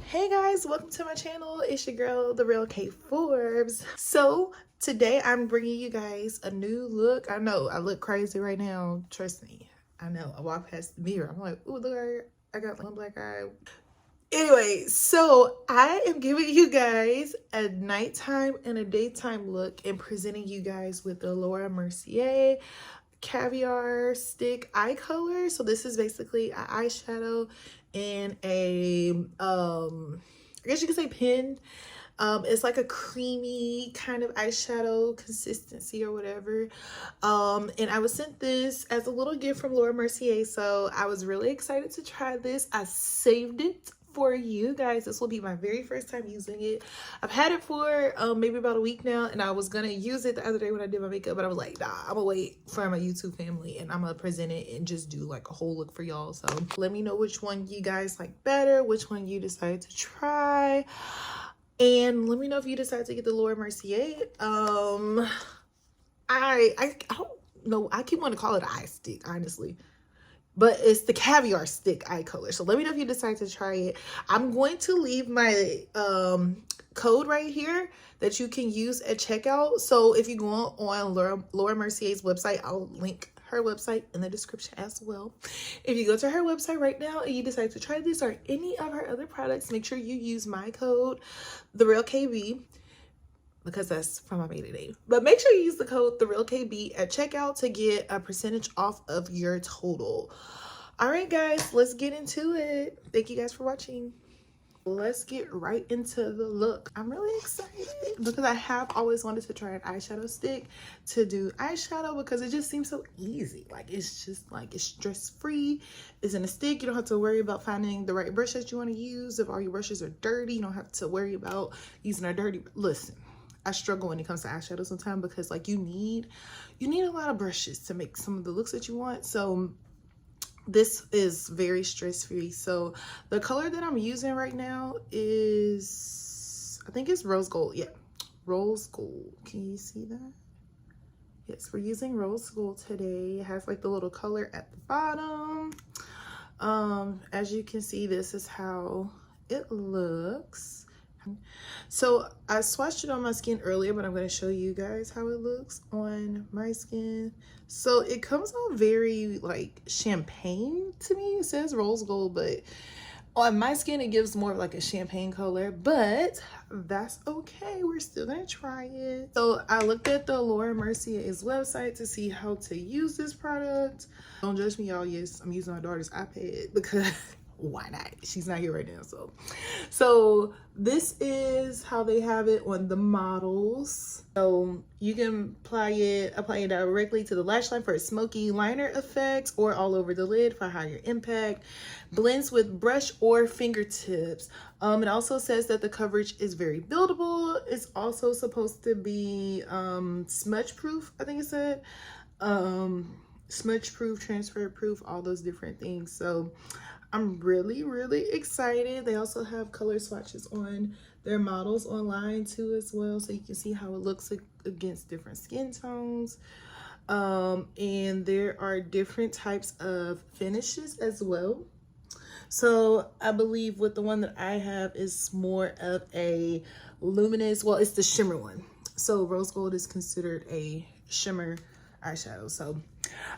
Hey guys, welcome to my channel. It's your girl, Theallkayb Forbes. So today I'm bringing you guys a new look. I know I look crazy right now. Trust me. I know. I walk past the mirror. I'm like, ooh, look, I got one black eye. Anyway, so I am giving you guys a nighttime and a daytime look and presenting you guys with the Mercier Caviar Stick Eye Color. So this is basically an eyeshadow and a I guess you could say pen. It's like a creamy kind of eyeshadow consistency or whatever. And I was sent this as a little gift from Mercier, so I was really excited to try this. I saved it for you guys. This will be my very first time using it. I've had it for maybe about a week now, and I was gonna use it the other day when I did my makeup, but I was like, nah, I'm gonna wait for my YouTube family and I'm gonna present it and just do like a whole look for y'all. So let me know which one you guys like better, which one you decide to try, and let me know if you decide to get the Mercier. I don't know, I keep wanting to call it an eye stick, honestly, but it's the Caviar Stick Eye Color. So let me know if you decide to try it. I'm going to leave my code right here that you can use at checkout. So if you go on Laura Mercier's website, I'll link her website in the description as well. If you go to her website right now and you decide to try this or any of her other products, make sure you use my code, Theallkayb, because that's from my maiden name. But make sure you use the code Theallkayb at checkout to get a percentage off of your total. All right, guys, let's get into it. Thank you guys for watching. Let's get right into the look. I'm really excited because I have always wanted to try an eyeshadow stick to do eyeshadow because it just seems so easy. Like, it's just like, it's stress-free. It's in a stick. You don't have to worry about finding the right brush that you want to use. If all your brushes are dirty, you don't have to worry about using a dirty, listen. I struggle when it comes to eyeshadow sometimes because like you need a lot of brushes to make some of the looks that you want. So this is very stress-free. So the color that I'm using right now is, I think it's rose gold. Yeah, rose gold. Can you see that? Yes, we're using rose gold today. It has like the little color at the bottom. As you can see, this is how it looks. So I swatched it on my skin earlier, but I'm going to show you guys how it looks on my skin. So it comes out very like champagne to me. It says rose gold, but on my skin it gives more of like a champagne color, but that's okay. We're still going to try it. So I looked at the Laura Mercier's website to see how to use this product. Don't judge me, y'all. Yes, I'm using my daughter's iPad because why not? She's not here right now. So this is how they have it on the models. So you can apply it directly to the lash line for a smoky liner effect, or all over the lid for higher impact. Blends with brush or fingertips. It also says that the coverage is very buildable. It's also supposed to be smudge proof, I think it said. Smudge proof, transfer proof, all those different things. So I'm really excited. They also have color swatches on their models online too as well, so you can see how it looks against different skin tones. And there are different types of finishes as well. So I believe with the one that I have is more of a luminous, well, it's the shimmer one. So rose gold is considered a shimmer eyeshadow. So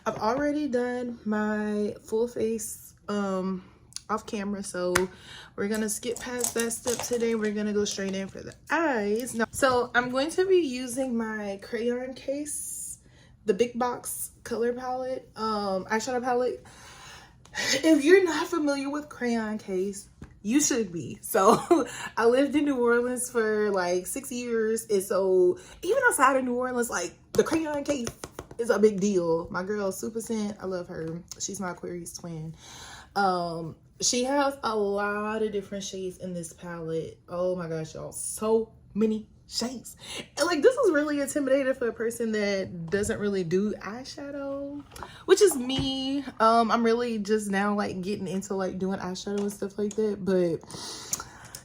I've already done my full face off camera, so we're gonna skip past that step today. We're gonna go straight in for the eyes now. So I'm going to be using my CrayonCase, the big box color palette, eyeshadow palette. If you're not familiar with CrayonCase, you should be. So I lived in New Orleans for like 6 years, and so even outside of New Orleans, like the CrayonCase is a big deal. My girl Super Scent, I love her. She's my Aquarius twin. She has a lot of different shades in this palette. Oh my gosh, y'all, so many shades. And like, this is really intimidating for a person that doesn't really do eyeshadow, which is me. I'm really just now like getting into like doing eyeshadow and stuff like that, but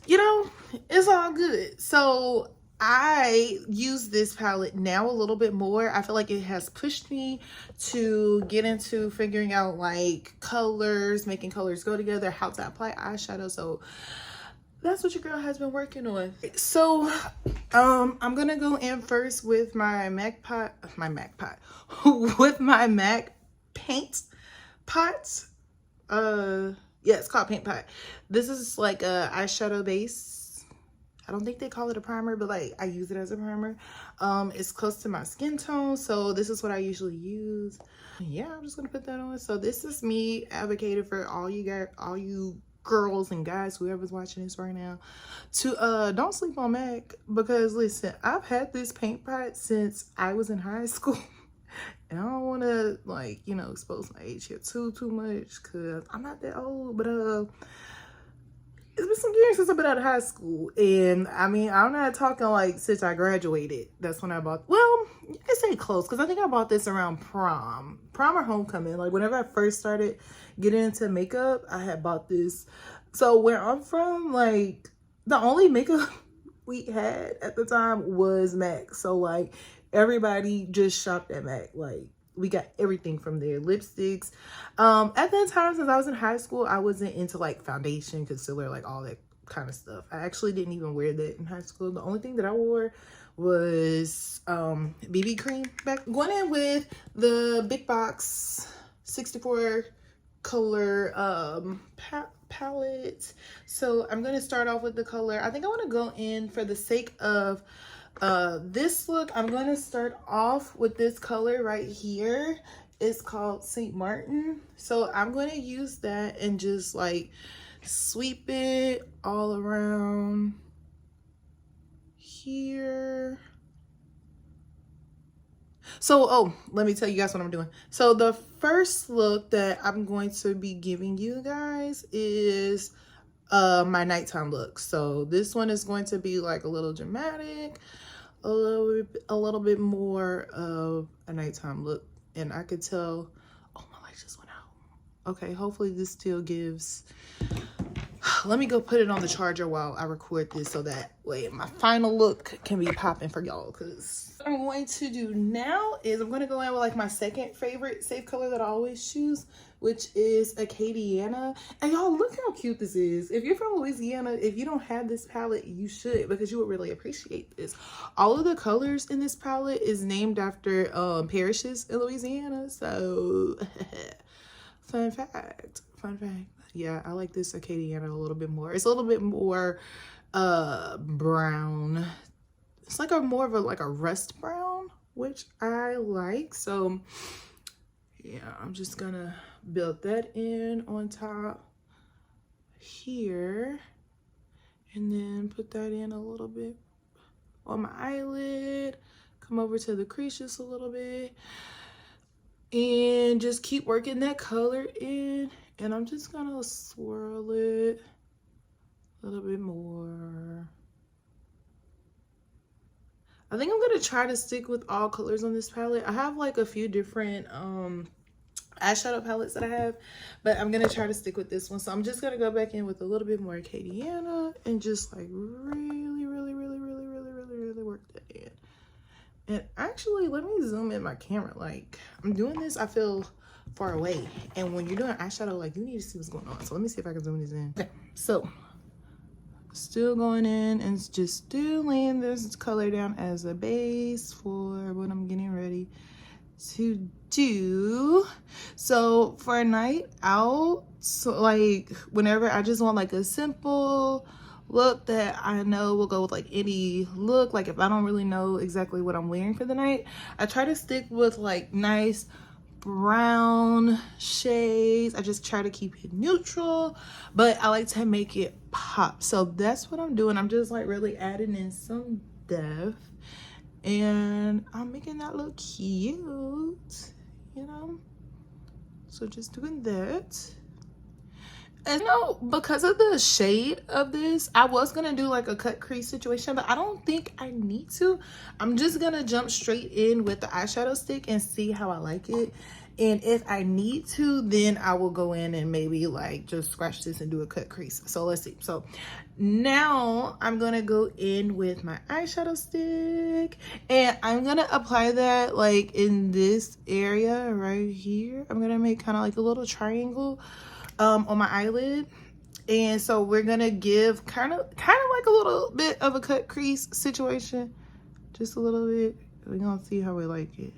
you know, it's all good. So I use this palette now a little bit more. I feel like it has pushed me to get into figuring out like colors, making colors go together, how to apply eyeshadow. So that's what your girl has been working on. So I'm gonna go in first with my MAC with my MAC paint pot. Yeah, it's called paint pot. This is like a eyeshadow base. I don't think they call it a primer, but like I use it as a primer. It's close to my skin tone, so this is what I usually use. Yeah, I'm just gonna put that on. So this is me advocating for all you girls and guys, whoever's watching this right now, to don't sleep on MAC, because listen, I've had this paint pot since I was in high school. And I don't want to, like, you know, expose my age here too much, because I'm not that old. But it's been some years since I've been out of high school. And I mean, I'm not talking like since I graduated. That's when I bought, well, you can say close, because I think I bought this around prom or homecoming. Like whenever I first started getting into makeup, I had bought this. So where I'm from, like the only makeup we had at the time was MAC. So like everybody just shopped at MAC. Like we got everything from there. Lipsticks. At that time, since I was in high school, I wasn't into like foundation, concealer, like all that kind of stuff. I actually didn't even wear that in high school. The only thing that I wore was BB cream. Going in with the big box 64 color palette. So I'm going to start off with the color. I think I want to go in, for the sake of this look, I'm going to start off with this color right here. It's called St. Martin. So I'm going to use that and just like sweep it all around here. So, oh, let me tell you guys what I'm doing. So the first look that I'm going to be giving you guys is my nighttime look. So this one is going to be like a little dramatic, a little bit more of a nighttime look. And I could tell, oh, my light just went out. Okay, hopefully this still gives. Let me go put it on the charger while I record this, so that way my final look can be popping for y'all. Because what I'm going to do now is I'm going to go in with like my second favorite safe color that I always choose, which is Acadiana. And y'all, look how cute this is. If you're from Louisiana, if you don't have this palette, you should, because you would really appreciate this. All of the colors in this palette is named after parishes in Louisiana. So fun fact. Yeah, I like this Acadiana a little bit more. It's a little bit more brown. It's like more of a like a rust brown, which I like. So yeah, I'm just gonna build that in on top here, and then put that in a little bit on my eyelid. Come over to the crease just a little bit, and just keep working that color in. And I'm just gonna swirl it a little bit more. I think I'm gonna try to stick with all colors on this palette. I have like a few different eyeshadow palettes that I have, but I'm gonna try to stick with this one. So I'm just gonna go back in with a little bit more Acadiana and just like really work that in. And actually, let me zoom in my camera. Like I'm doing this, I feel far away, and when you're doing eyeshadow, like you need to see what's going on. So let me see if I can zoom this in. Okay, so still going in and just still laying this color down as a base for what I'm getting ready to do. So for a night out, so like whenever I just want like a simple look that I know will go with like any look, like if I don't really know exactly what I'm wearing for the night, I try to stick with like nice brown shades. I just try to keep it neutral, but I like to make it pop. So that's what I'm doing. I'm just like really adding in some depth, and I'm making that look cute, you know. So just doing that. And you know, because of the shade of this, I was gonna do like a cut crease situation, but I don't think I need to. I'm just gonna jump straight in with the eyeshadow stick and see how I like it. And if I need to, then I will go in and maybe like just scratch this and do a cut crease. So let's see. So now I'm gonna go in with my eyeshadow stick, and I'm gonna apply that like in this area right here. I'm gonna make kind of like a little triangle on my eyelid, And so we're gonna give kind of like a little bit of a cut crease situation, just a little bit. We're gonna see how we like it.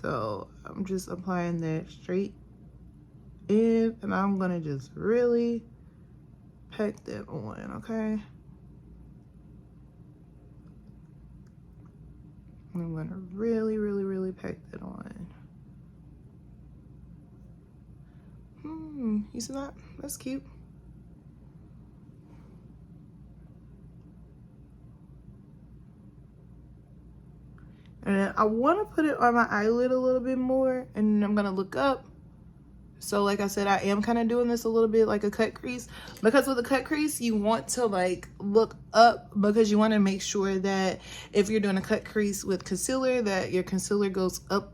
So I'm just applying that straight in, and I'm gonna just really pack that on, okay? I'm gonna really, really, really pack that on. You see that? That's cute. And I want to put it on my eyelid a little bit more, and I'm gonna look up. So like I said, I am kind of doing this a little bit like a cut crease, because with a cut crease you want to like look up, because you want to make sure that if you're doing a cut crease with concealer, that your concealer goes up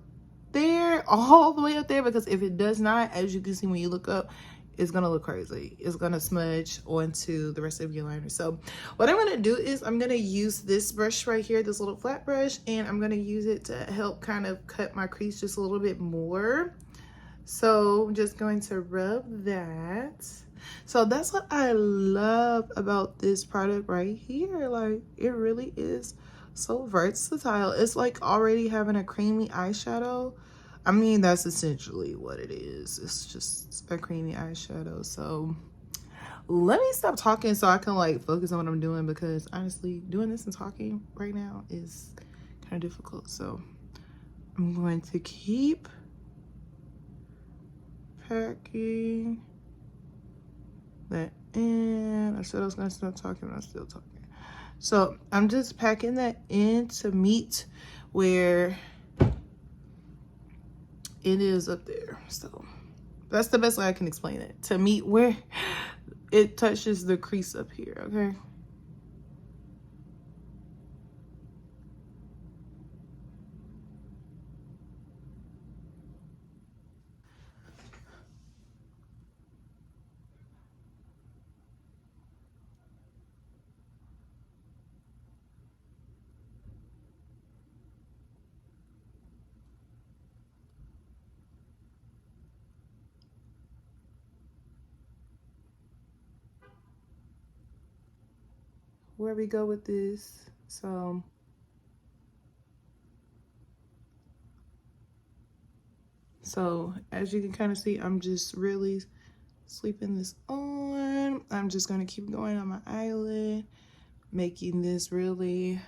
there, all the way up there, because if it does not, as you can see when you look up, it's gonna look crazy. It's gonna smudge onto the rest of your liner. So what I'm gonna do is I'm gonna use this brush right here, this little flat brush, and I'm gonna use it to help kind of cut my crease just a little bit more. So I'm just going to rub that. So that's what I love about this product right here. Like, it really is so versatile. It's like already having a creamy eyeshadow. I mean, that's essentially what it is. It's just a creamy eyeshadow. So let me stop talking so I can like focus on what I'm doing, because honestly, doing this and talking right now is kind of difficult. So I'm going to keep packing that in. I said I was gonna stop talking, but I'm still talking. So I'm just packing that in to meet where it is up there. So that's the best way I can explain it, to meet where it touches the crease up here, okay? Where we go with this. So as you can kind of see, I'm just really sweeping this on. I'm just gonna keep going on my eyelid, making this really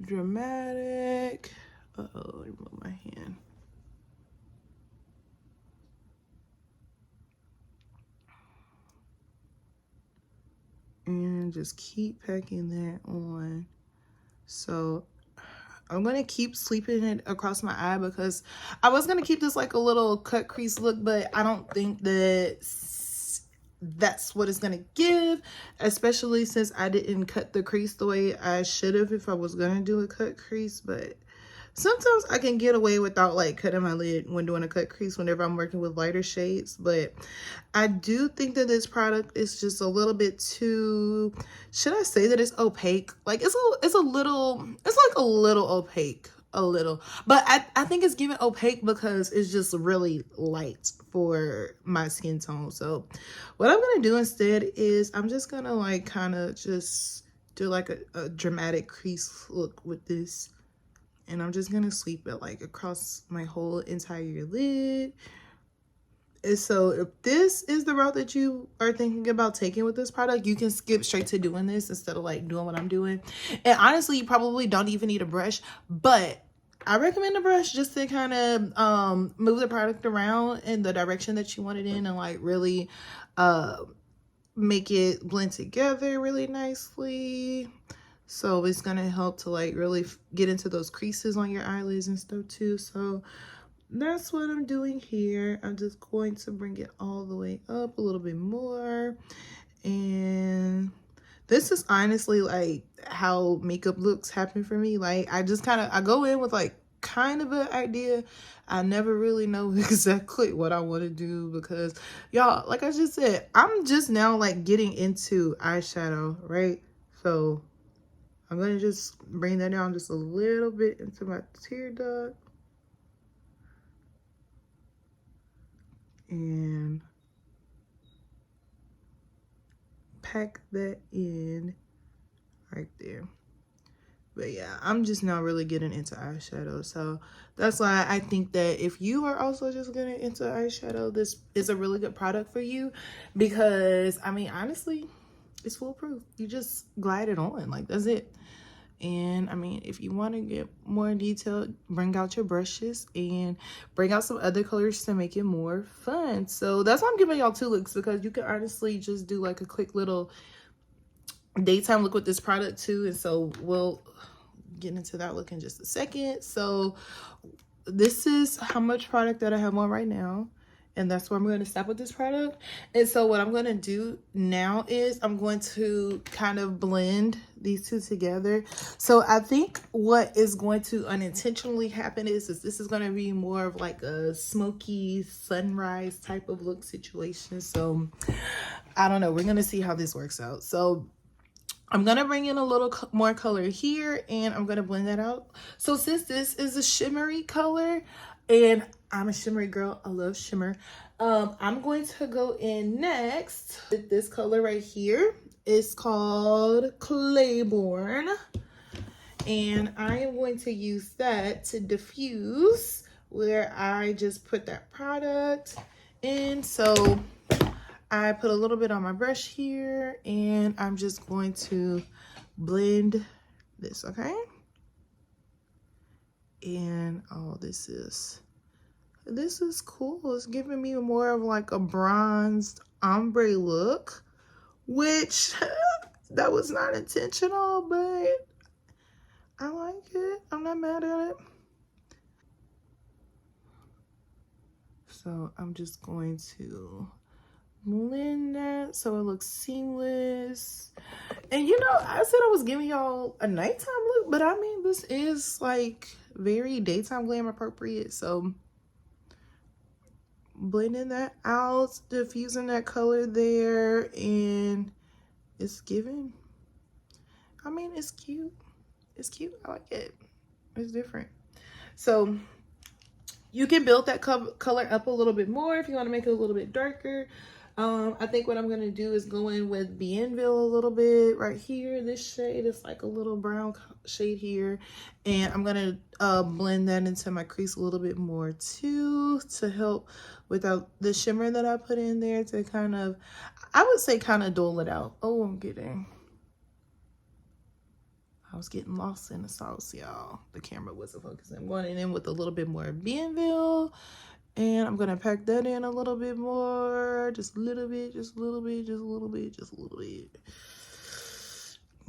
dramatic. Uh-oh, let me move my hand. And just keep packing that on. So I'm gonna keep sweeping it across my eye, because I was gonna keep this like a little cut crease look, but I don't think that that's what it's gonna give, especially since I didn't cut the crease the way I should have if I was gonna do a cut crease. But sometimes I can get away without like cutting my lid when doing a cut crease whenever I'm working with lighter shades. But I do think that this product is just a little bit too, should I say that it's opaque? Like it's like a little opaque, a little. But I think it's giving opaque because it's just really light for my skin tone. So what I'm gonna do instead is I'm just gonna like kind of just do like a dramatic crease look with this. And I'm just gonna sweep it like across my whole entire lid. And so if this is the route that you are thinking about taking with this product, you can skip straight to doing this instead of like doing what I'm doing. And honestly, you probably don't even need a brush, but I recommend a brush just to kind of move the product around in the direction that you want it in, and like really make it blend together really nicely. So it's gonna help to like really get into those creases on your eyelids and stuff too. So that's what I'm doing here. I'm just going to bring it all the way up a little bit more. And this is honestly like how makeup looks happen for me. Like I just I go in with like kind of an idea. I never really know exactly what I want to do, because y'all, like I just said, I'm just now like getting into eyeshadow, right? So I'm gonna just bring that down just a little bit into my tear duct. And pack that in right there. But yeah, I'm just not really getting into eyeshadow. So that's why I think that if you are also just getting into eyeshadow, this is a really good product for you. Because, I mean, honestly, it's foolproof. You just glide it on. Like, that's it. And, I mean, if you want to get more detailed, bring out your brushes and bring out some other colors to make it more fun. So that's why I'm giving y'all 2 looks. Because you can honestly just do, like, a quick little daytime look with this product too, and so we'll get into that look in just a second. So this is how much product that I have on right now, and that's where I'm going to stop with this product. And so what I'm going to do now is I'm going to kind of blend these two together. So I think what is going to unintentionally happen is this is going to be more of like a smoky sunrise type of look situation. So I don't know, we're going to see how this works out. So I'm going to bring in a little more color here, and I'm going to blend that out. So since this is a shimmery color, and I'm a shimmery girl, I love shimmer, I'm going to go in next with this color right here. It's called Claiborne, and I am going to use that to diffuse where I just put that product in. So I put a little bit on my brush here, and I'm just going to blend this, okay? And oh, this is cool. It's giving me more of like a bronzed ombre look, which that was not intentional, but I like it. I'm not mad at it. So I'm just going to blend that so it looks seamless. And you know, I said I was giving y'all a nighttime look, but I mean, this is like very daytime glam appropriate. So blending that out, diffusing that color there, and it's giving, I mean, it's cute. It's cute. I like it. It's different. So you can build that color up a little bit more if you want to make it a little bit darker. I think what I'm going to do is go in with Bienville a little bit right here. This shade is like a little brown shade here. And I'm going to blend that into my crease a little bit more too, to help without the shimmer that I put in there, to kind of, I would say kind of dull it out. Oh, I was getting lost in the sauce, y'all. The camera wasn't focusing. I'm going in with a little bit more Bienville. And I'm going to pack that in a little bit more. Just a little bit, just a little bit, just a little bit, just a little bit.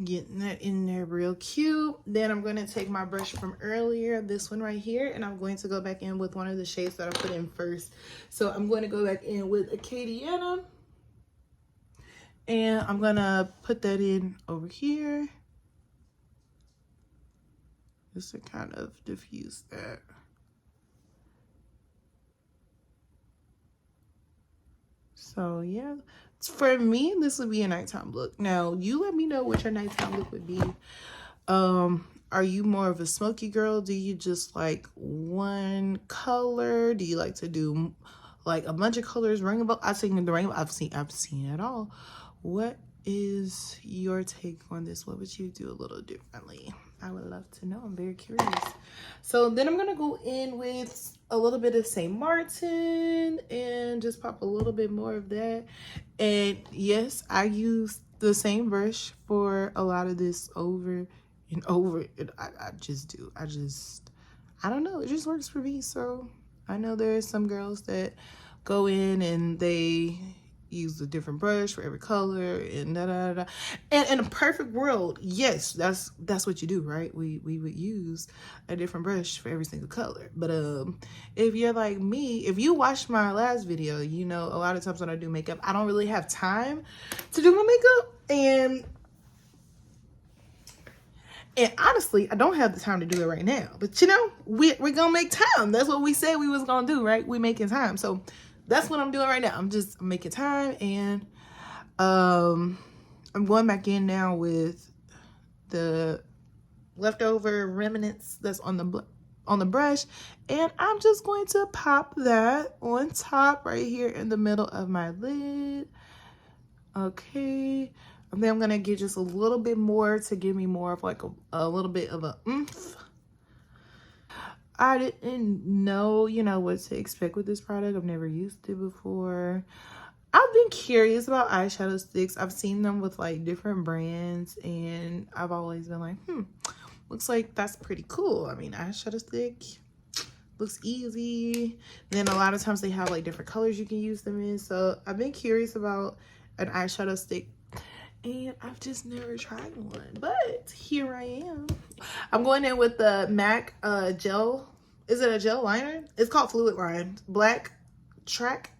Getting that in there real cute. Then I'm going to take my brush from earlier, this one right here, and I'm going to go back in with one of the shades that I put in first. So I'm going to go back in with Acadiana. And I'm going to put that in over here, just to kind of diffuse that. So yeah, for me, this would be a nighttime look. Now, you let me know what your nighttime look would be. Are you more of a smoky girl? Do you just like one color? Do you like to do like a bunch of colors, rainbow? I've seen the rainbow. I've seen it all. What is your take on this? What would you do a little differently? I would love to know. I'm very curious. So then I'm gonna go in with a little bit of St. Martin and just pop a little bit more of that. And yes, I use the same brush for a lot of this over and over. I just do. I don't know. It just works for me. So I know there are some girls that go in and they use a different brush for every color and And in a perfect world, yes, that's what you do, right? We would use a different brush for every single color. But if you're like me, if you watched my last video, you know a lot of times when I do makeup, I don't really have time to do my makeup, and honestly, I don't have the time to do it right now. But you know, we're gonna make time. That's what we said we was gonna do, right? We making time. So that's what I'm doing right now. I'm making time, and I'm going back in now with the leftover remnants that's on the brush, and I'm just going to pop that on top right here in the middle of my lid. Okay, And then I'm gonna get just a little bit more to give me more of like a little bit of a oomph. I didn't know, you know, what to expect with this product. I've never used it before. I've been curious about eyeshadow sticks. I've seen them with like different brands and I've always been like, looks like that's pretty cool. I mean, eyeshadow stick looks easy. And then a lot of times they have like different colors you can use them in. So I've been curious about an eyeshadow stick and I've just never tried one, but here I am. I'm going in with the MAC gel. Is it a gel liner? It's called Fluid Line. Black Track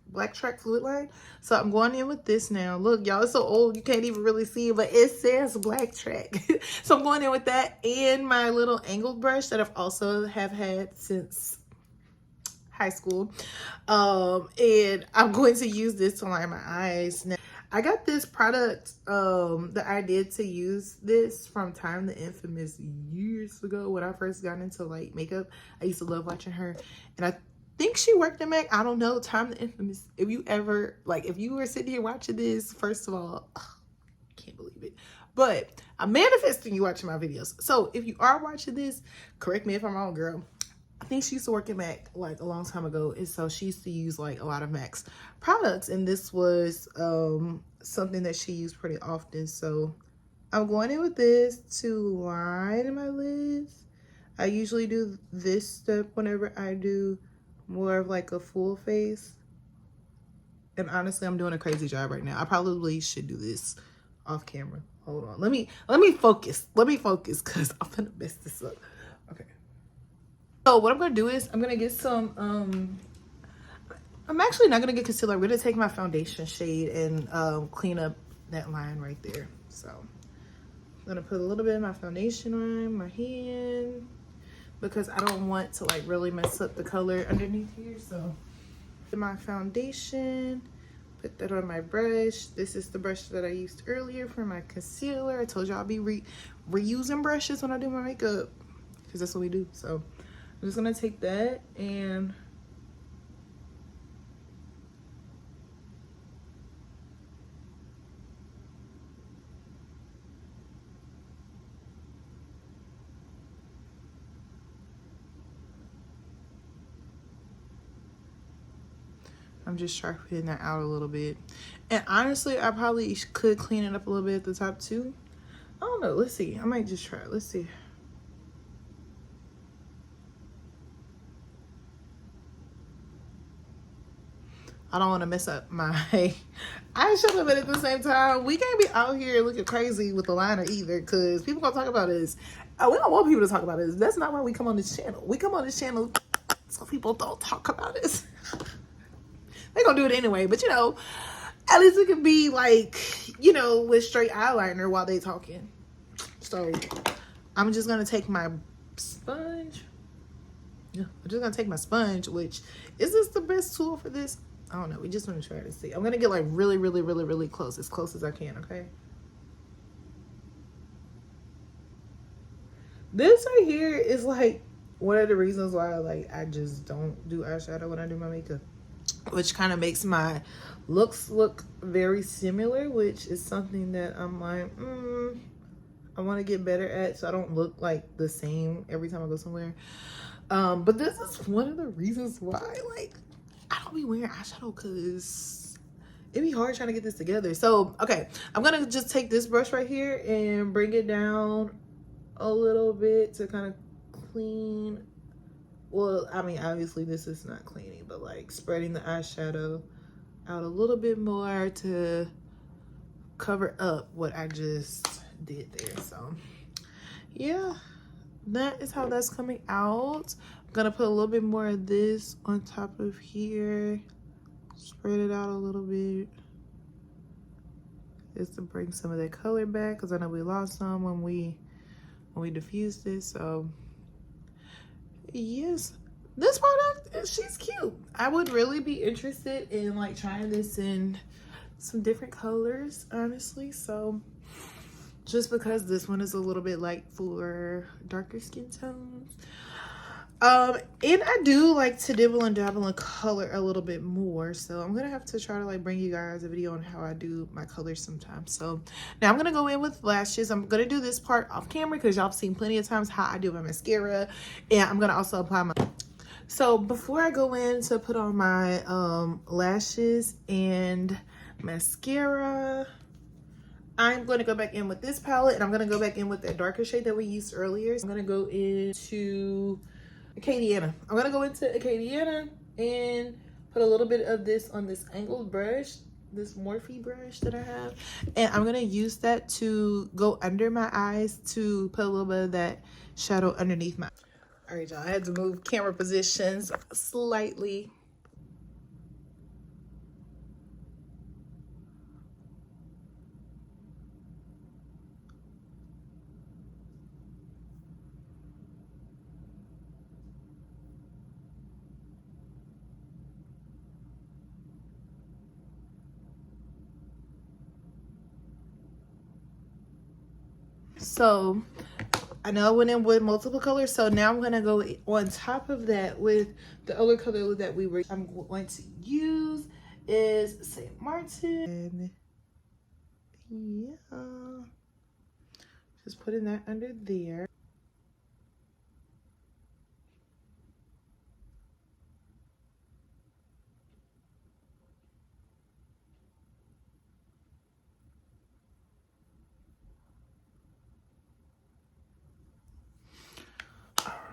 Fluid Line. So I'm going in with this now. Look, y'all, it's so old you can't even really see it, but it says Black Track. So I'm going in with that and my little angled brush that I've also have had since high school. And I'm going to use this to line my eyes. Now, I got this product, the idea to use this from Time the Infamous years ago when I first got into like makeup. I used to love watching her, and I think she worked at MAC. I don't know. Time the Infamous. If you ever, like, if you were sitting here watching this, first of all, I can't believe it. But I'm manifesting you watching my videos. So if you are watching this, correct me if I'm wrong, girl. I think she used to work at MAC like a long time ago, and so she used to use like a lot of MAC's products, and this was something that she used pretty often. So I'm going in with this to line my lids. I usually do this step whenever I do more of like a full face, and honestly I'm doing a crazy job right now. I probably should do this off camera. Hold on, let me focus because I'm gonna mess this up. Okay. So what I'm gonna do is I'm gonna get some I'm actually not gonna get concealer. I'm gonna take my foundation shade and clean up that line right there. So I'm gonna put a little bit of my foundation on my hand because I don't want to like really mess up the color underneath here. So my foundation, put that on my brush. This is the brush that I used earlier for my concealer. I told you I'll be reusing brushes when I do my makeup because that's what we do. So I'm just gonna take that and I'm just sharpening that out a little bit. And honestly, I probably could clean it up a little bit at the top too. I don't know. Let's see. I might just try it. Let's see. I don't want to mess up my eyeshadow, but at the same time, we can't be out here looking crazy with the liner either, because people gonna talk about us. We don't want people to talk about us. That's not why we come on this channel. We come on this channel so people don't talk about us. They gonna do it anyway, but you know, at least it can be like, you know, with straight eyeliner while they talking. So I'm just gonna take my sponge. Yeah, I'm just gonna take my sponge, which is this the best tool for this? I don't know. We just want to try to see. I'm gonna get like really close as I can. Okay. This right here is like one of the reasons why like I just don't do eyeshadow when I do my makeup, which kind of makes my looks look very similar, which is something that I'm like, I want to get better at, so I don't look like the same every time I go somewhere. But this is one of the reasons why like I don't be wearing eyeshadow, because it'd be hard trying to get this together. So okay, I'm gonna just take this brush right here and bring it down a little bit to kind of clean. Well, I mean, obviously this is not cleaning, but like spreading the eyeshadow out a little bit more to cover up what I just did there. So yeah, that is how that's coming out. I'm gonna put a little bit more of this on top of here, spread it out a little bit just to bring some of that color back, because I know we lost some when we diffused it. So yes, this product, she's cute. I would really be interested in like trying this in some different colors, honestly. So just because this one is a little bit like for darker skin tones. And I do like to dibble and dabble in color a little bit more, so I'm gonna have to try to like bring you guys a video on how I do my colors sometimes. So now I'm gonna go in with lashes. I'm gonna do this part off camera because y'all have seen plenty of times how I do my mascara, and I'm gonna also apply my. So before I go in to put on my lashes and mascara, I'm going to go back in with this palette, and I'm going to go back in with that darker shade that we used earlier. So I'm going to go into Acadiana. I'm going to go into Acadiana and put a little bit of this on this angled brush, this Morphe brush that I have. And I'm going to use that to go under my eyes to put a little bit of that shadow underneath my. All right, y'all, I had to move camera positions slightly. So I know I went in with multiple colors, so now I'm gonna go on top of that with the other color that I'm going to use is Saint Martin. Yeah, just putting that under there.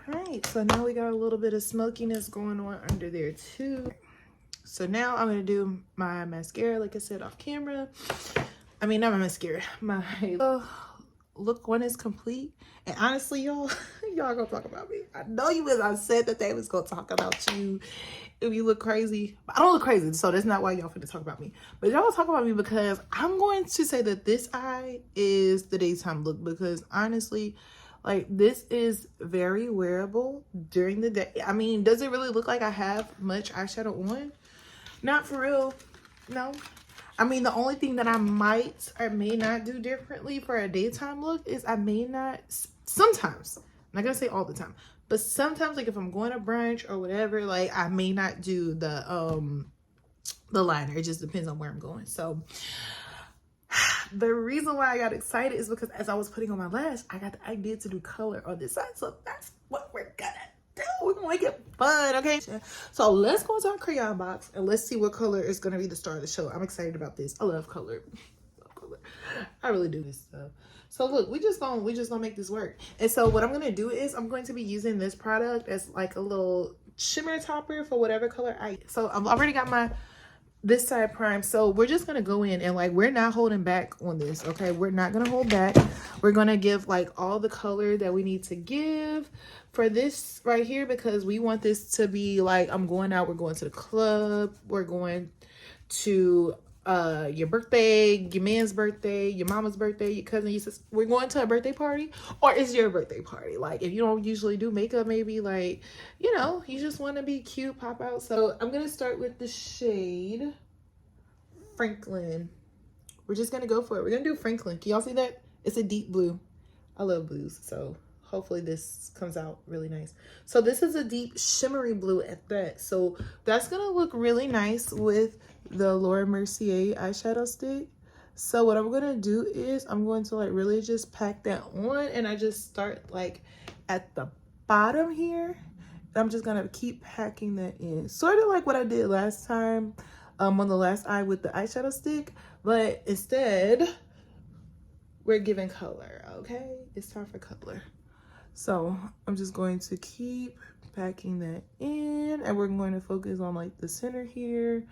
Right, so now we got a little bit of smokiness going on under there too. So now I'm gonna do my mascara, like I said, off camera. I mean, not my mascara, my look one is complete. And honestly, y'all gonna talk about me. I know you was. I said that they was gonna talk about you if you look crazy. But I don't look crazy, so that's not why y'all finna talk about me. But y'all talk about me because I'm going to say that this eye is the daytime look, because honestly, like, this is very wearable during the day. I mean, does it really look like I have much eyeshadow on? Not for real, no. I mean, the only thing that I might or may not do differently for a daytime look is I may not, sometimes, I'm not gonna say all the time, but sometimes, like if I'm going to brunch or whatever, like I may not do the liner. It just depends on where I'm going. So the reason why I got excited is because as I was putting on my lash, I got the idea to do color on this side. So that's what we're gonna do. We're gonna make it fun, okay? So let's go into our crayon box and let's see what color is gonna be the star of the show. I'm excited about this. I love color. I really do this stuff. So look, we just gonna make this work. And so what I'm gonna do is I'm going to be using this product as like a little shimmer topper for whatever color so I've already got my this side prime. So we're just gonna go in and like, we're not holding back on this, okay? We're not gonna hold back. We're gonna give like all the color that we need to give for this right here, because we want this to be like, I'm going out, we're going to the club, we're going to your birthday, your man's birthday, your mama's birthday, your cousin, your sister. We're going to a birthday party, or it's your birthday party. Like if you don't usually do makeup, maybe like, you know, you just want to be cute, pop out. So I'm gonna start with the shade Franklin. We're just gonna go for it. We're gonna do Franklin. Can y'all see that? It's a deep blue. I love blues, so hopefully this comes out really nice. So this is a deep shimmery blue at that. So that's gonna look really nice with the Laura Mercier eyeshadow stick. So what I'm gonna do is I'm going to like really just pack that on, and I just start like at the bottom here. I'm just gonna keep packing that in, sort of like what I did last time on the last eye with the eyeshadow stick, but instead we're giving color. Okay, it's time for color. So I'm just going to keep packing that in, and we're going to focus on like the center here.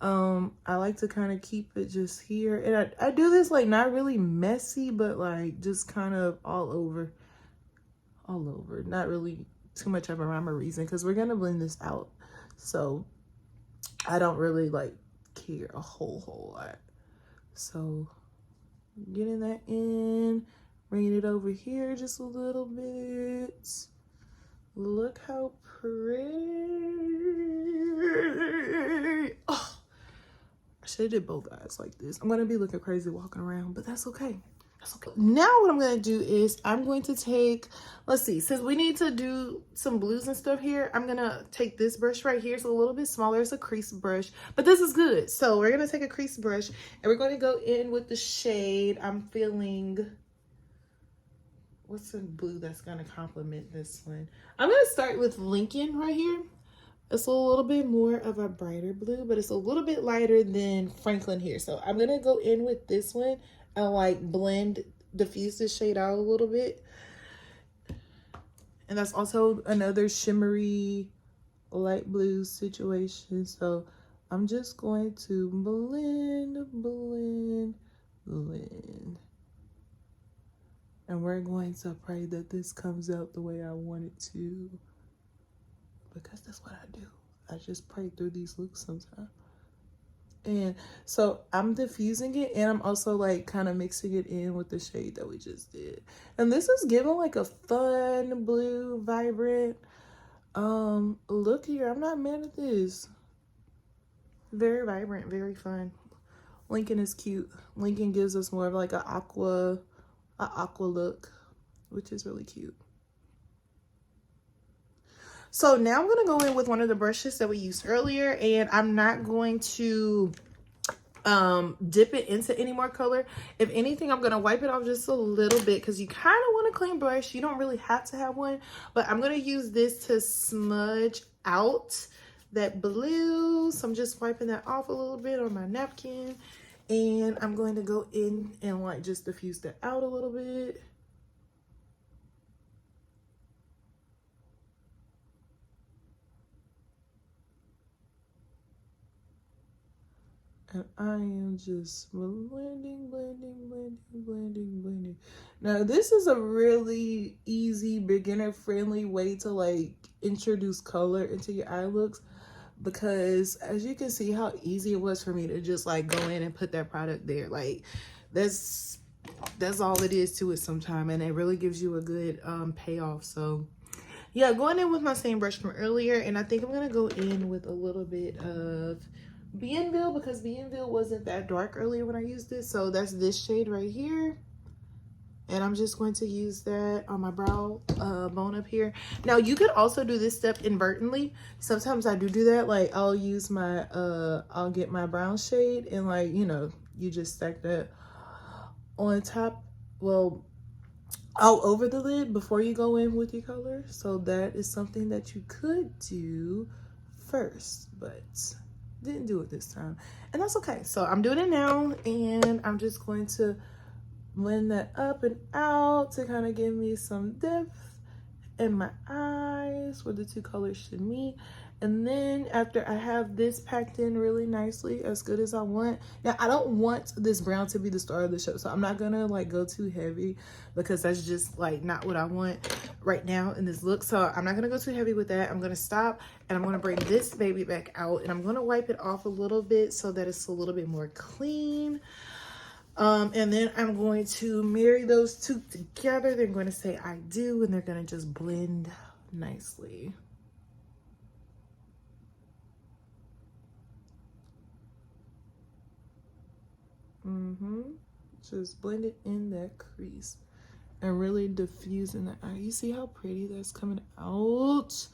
I like to kind of keep it just here, and I do this like not really messy, but like just kind of all over, not really too much of a rhyme or reason, because we're gonna blend this out. So I don't really like care a whole lot. So getting that in, bringing it over here just a little bit. Look how pretty. Oh, I should have did both eyes like this. I'm gonna be looking crazy walking around, but that's okay. Okay. Now what I'm going to do is I'm going to take, let's see, since we need to do some blues and stuff here, I'm going to take this brush right here. It's a little bit smaller. It's a crease brush, but this is good. So we're going to take a crease brush and we're going to go in with the shade. I'm feeling, what's the blue that's going to complement this one? I'm going to start with Lincoln right here. It's a little bit more of a brighter blue, but it's a little bit lighter than Franklin here. So I'm going to go in with this one and like diffuse this shade out a little bit. And that's also another shimmery light blue situation. So I'm just going to blend. And we're going to pray that this comes out the way I want it to. Because that's what I do. I just pray through these looks sometimes. And so I'm diffusing it, and I'm also like kind of mixing it in with the shade that we just did. And this is giving like a fun blue, vibrant look here. I'm not mad at this. Very vibrant, very fun. Lincoln is cute. Lincoln gives us more of like an aqua look, which is really cute. So now I'm going to go in with one of the brushes that we used earlier, and I'm not going to dip it into any more color. If anything, I'm going to wipe it off just a little bit because you kind of want a clean brush. You don't really have to have one, but I'm going to use this to smudge out that blue. So I'm just wiping that off a little bit on my napkin, and I'm going to go in and like just diffuse that out a little bit. And I am just blending. Now, this is a really easy, beginner-friendly way to, like, introduce color into your eye looks. Because, as you can see how easy it was for me to just, like, go in and put that product there. Like, that's all it is to it sometimes. And it really gives you a good payoff. So, yeah, going in with my same brush from earlier. And I think I'm going to go in with a little bit of Bienville, because Bienville wasn't that dark earlier when I used it. So that's this shade right here. And I'm just going to use that on my brow bone up here. Now, you could also do this step inadvertently. Sometimes I do that. Like, I'll use my, I'll get my brown shade and, like, you know, you just stack that on top. Well, all over the lid before you go in with your color. So that is something that you could do first, but didn't do it this time, and that's okay. So I'm doing it now, and I'm just going to blend that up and out to kind of give me some depth in my eyes where the two colors should meet. And then after I have this packed in really nicely, as good as I want. Now, I don't want this brown to be the star of the show, so I'm not gonna like go too heavy because that's just like not what I want right now in this look. So I'm not gonna go too heavy with that. I'm gonna stop, and I'm gonna bring this baby back out, and I'm gonna wipe it off a little bit so that it's a little bit more clean. And then I'm going to marry those two together. They're going to say I do, and they're going to just blend nicely. Just blend it in that crease and really diffusing the eye. You see how pretty that's coming out?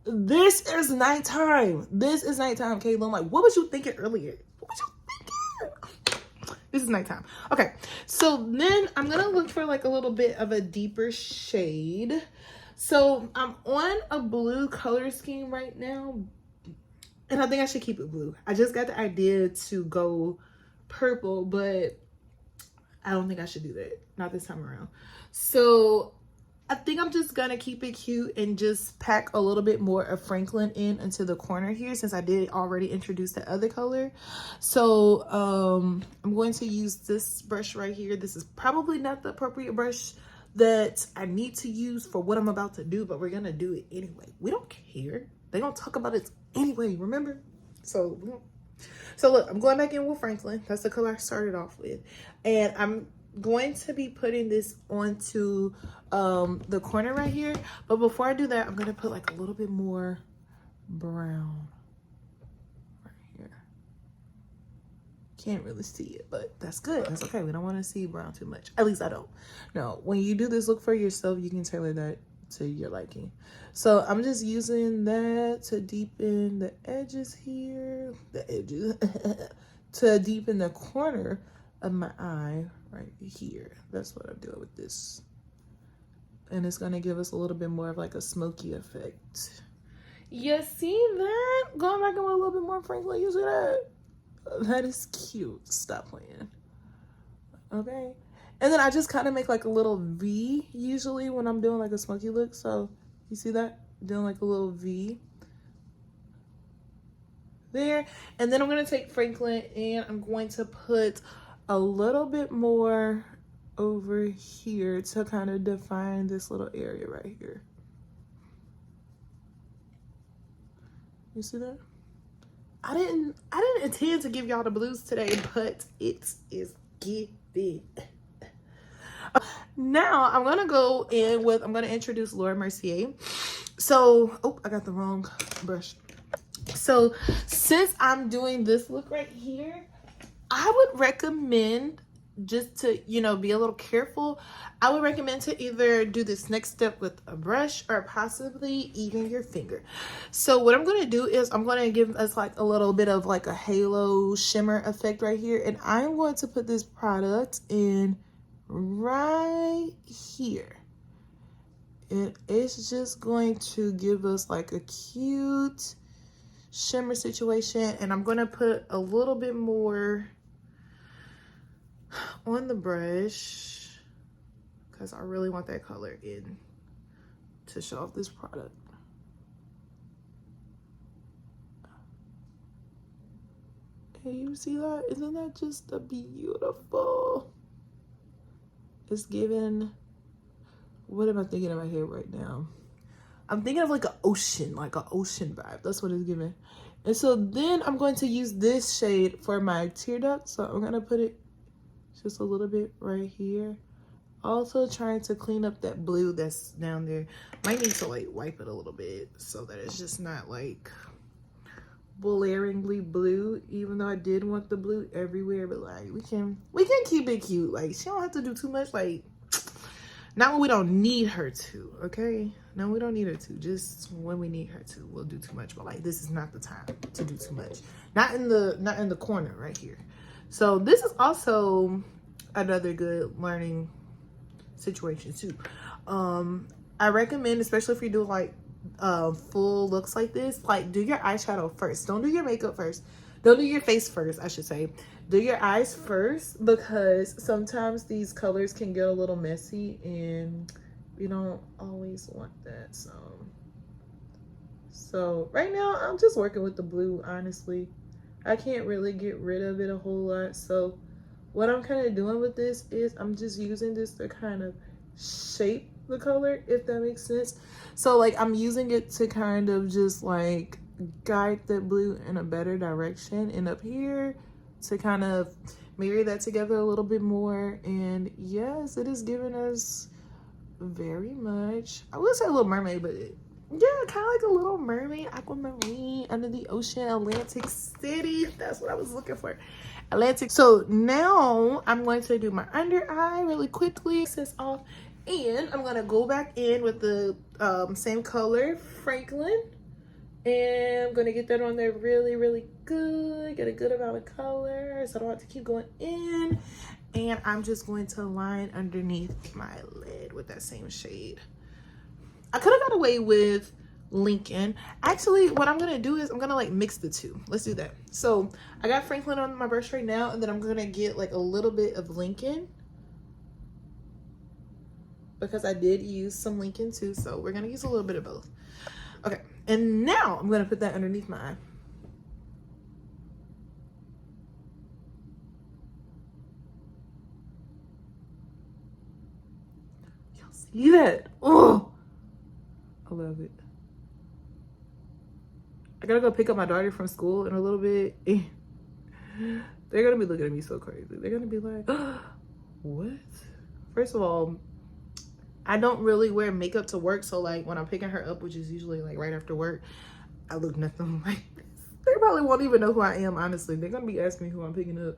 This is nighttime. This is nighttime, Kayla. I'm like, what was you thinking earlier? What was you thinking? This is nighttime. Okay, so then I'm gonna look for like a little bit of a deeper shade. So I'm on a blue color scheme right now, and I think I should keep it blue. I just got the idea to go purple, but I don't think I should do that. Not this time around. So I think I'm just gonna keep it cute and just pack a little bit more of Franklin in into the corner here, since I did already introduce the other color. So I'm going to use this brush right here. This is probably not the appropriate brush that I need to use for what I'm about to do, but we're gonna do it anyway. We don't care. They don't talk about it anyway, remember? So look, I'm going back in with Franklin. That's the color I started off with. And I'm going to be putting this onto the corner right here. But before I do that, I'm going to put like a little bit more brown right here. Can't really see it, but that's good. That's okay. We don't want to see brown too much. At least I don't. No, when you do this look for yourself, you can tailor that to your liking. So I'm just using that to deepen the edges here. The edges. To deepen the corner of my eye right here. That's what I'm doing with this. And it's going to give us a little bit more of like a smoky effect. You see that? Going back in with a little bit more Franklin. You see that? That is cute. Stop playing. Okay. And then I just kind of make like a little V usually when I'm doing like a smoky look. So you see that? Doing like a little V there. And then I'm going to take Franklin and I'm going to put a little bit more over here to kind of define this little area right here. You see that? I didn't intend to give y'all the blues today, but it is giving. Now I'm gonna go in with, I'm gonna introduce Laura Mercier. So, oh, I got the wrong brush. So since I'm doing this look right here, I would recommend, just to, you know, be a little careful, I would recommend to either do this next step with a brush or possibly even your finger. So what I'm going to do is I'm going to give us like a little bit of like a halo shimmer effect right here. And I'm going to put this product in right here. And it's just going to give us like a cute shimmer situation. And I'm going to put a little bit more on the brush because I really want that color in to show off this product. Can you see that? Isn't that just a beautiful? It's giving, what am I thinking in my head right now? I'm thinking of like an ocean vibe. That's what it's giving. And so then I'm going to use this shade for my tear duct. So I'm going to put it just a little bit right here. Also trying to clean up that blue that's down there. Might need to like wipe it a little bit so that it's just not like blaringly blue, even though I did want the blue everywhere, but like we can keep it cute. Like she don't have to do too much, like not when we don't need her to, okay? No, we don't need her to. Just when we need her to, we'll do too much. But like this is not the time to do too much. Not in the corner right here. So this is also another good learning situation too. I recommend, especially if you do like full looks like this, like do your eyeshadow first. Don't do your makeup first. Don't do your face first, I should say. Do your eyes first, because sometimes these colors can get a little messy and you don't always want that. So right now I'm just working with the blue, honestly. I can't really get rid of it a whole lot. So what I'm kind of doing with this is I'm just using this to kind of shape the color, if that makes sense. So like I'm using it to kind of just like guide that blue in a better direction, and up here to kind of marry that together a little bit more. And yes, it is giving us very much, I would say a little mermaid, but yeah, kind of like a little mermaid, aquamarine, under the ocean, Atlantic City. That's what I was looking for. Atlantic. So now I'm going to do my under eye really quickly. This off, and I'm going to go back in with the same color, Franklin. And I'm going to get that on there really, really good. Get a good amount of color so I don't have to keep going in. And I'm just going to line underneath my lid with that same shade. I could have got away with Lincoln. Actually, what I'm gonna do is I'm gonna like mix the two. Let's do that. So I got Franklin on my brush right now, and then I'm gonna get like a little bit of Lincoln, because I did use some Lincoln too. So we're gonna use a little bit of both. Okay, and now I'm gonna put that underneath my eye. Y'all see that? Oh, I love it. I gotta go pick up my daughter from school in a little bit. They're gonna be looking at me so crazy. They're gonna be like, oh, what? First of all, I don't really wear makeup to work. So like when I'm picking her up, which is usually like right after work, I look nothing like this. They probably won't even know who I am, honestly. They're gonna be asking me who I'm picking up.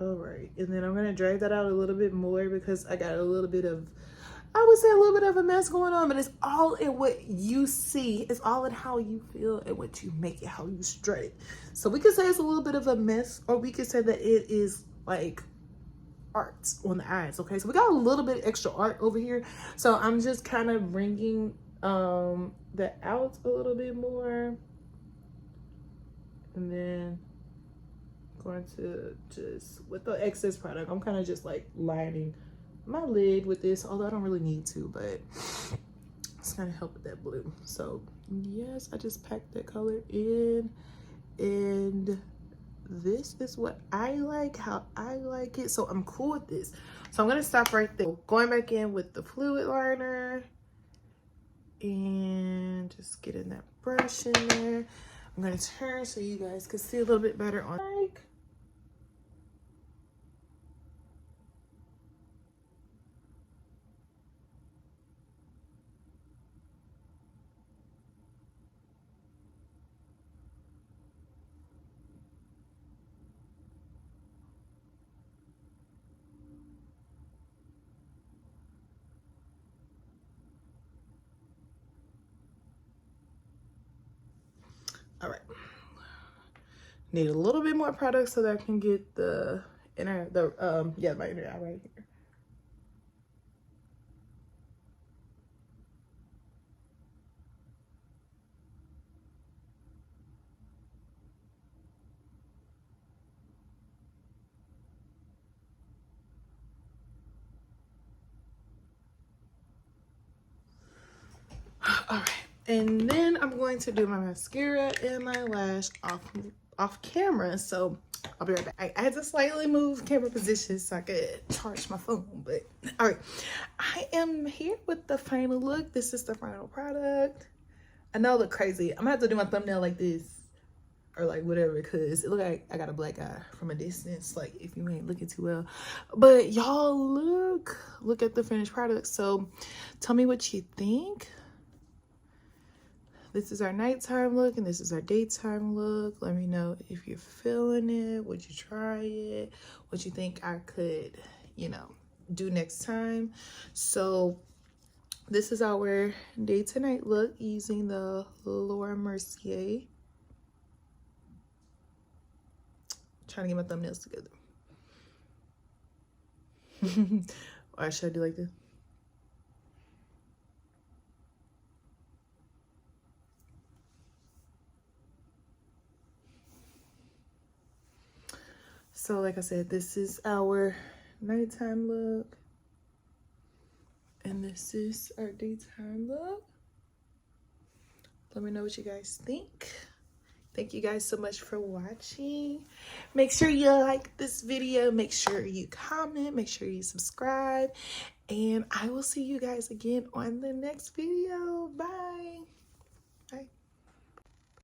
All right, and then I'm gonna drag that out a little bit more because I got a little bit of, I would say a little bit of a mess going on, but it's all in what you see. It's all in how you feel and what you make it, how you strut it. So we could say it's a little bit of a mess, or we could say that it is like art on the eyes. Okay, so we got a little bit extra art over here. So I'm just kind of bringing that out a little bit more. And then going to just, with the excess product, I'm kind of just like lining my lid with this, although I don't really need to, but it's gonna help with that blue. So yes, I just packed that color in, and this is what I like, how I like it. So I'm cool with this. So I'm gonna stop right there. Going back in with the fluid liner and just getting that brush in there. I'm gonna turn so you guys can see a little bit better on mic. All right. Need a little bit more product so that I can get the inner, yeah, my inner eye right here. All right, and then I'm going to do my mascara and my lash off camera. So I'll be right back. I had to slightly move camera position so I could charge my phone, but all right. I am here with the final look. This is the final product. I know I look crazy. I'm gonna have to do my thumbnail like this or like whatever, because it look like I got a black eye from a distance, like if you ain't looking too well. But y'all look at the finished product. So tell me what you think. This is our nighttime look and this is our daytime look. Let me know if you're feeling it. Would you try it? What you think I could, you know, do next time. So this is our day to night look using the Laura Mercier. Trying to get my thumbnails together. Or should I do like this? So like I said, this is our nighttime look. And this is our daytime look. Let me know what you guys think. Thank you guys so much for watching. Make sure you like this video. Make sure you comment. Make sure you subscribe. And I will see you guys again on the next video. Bye.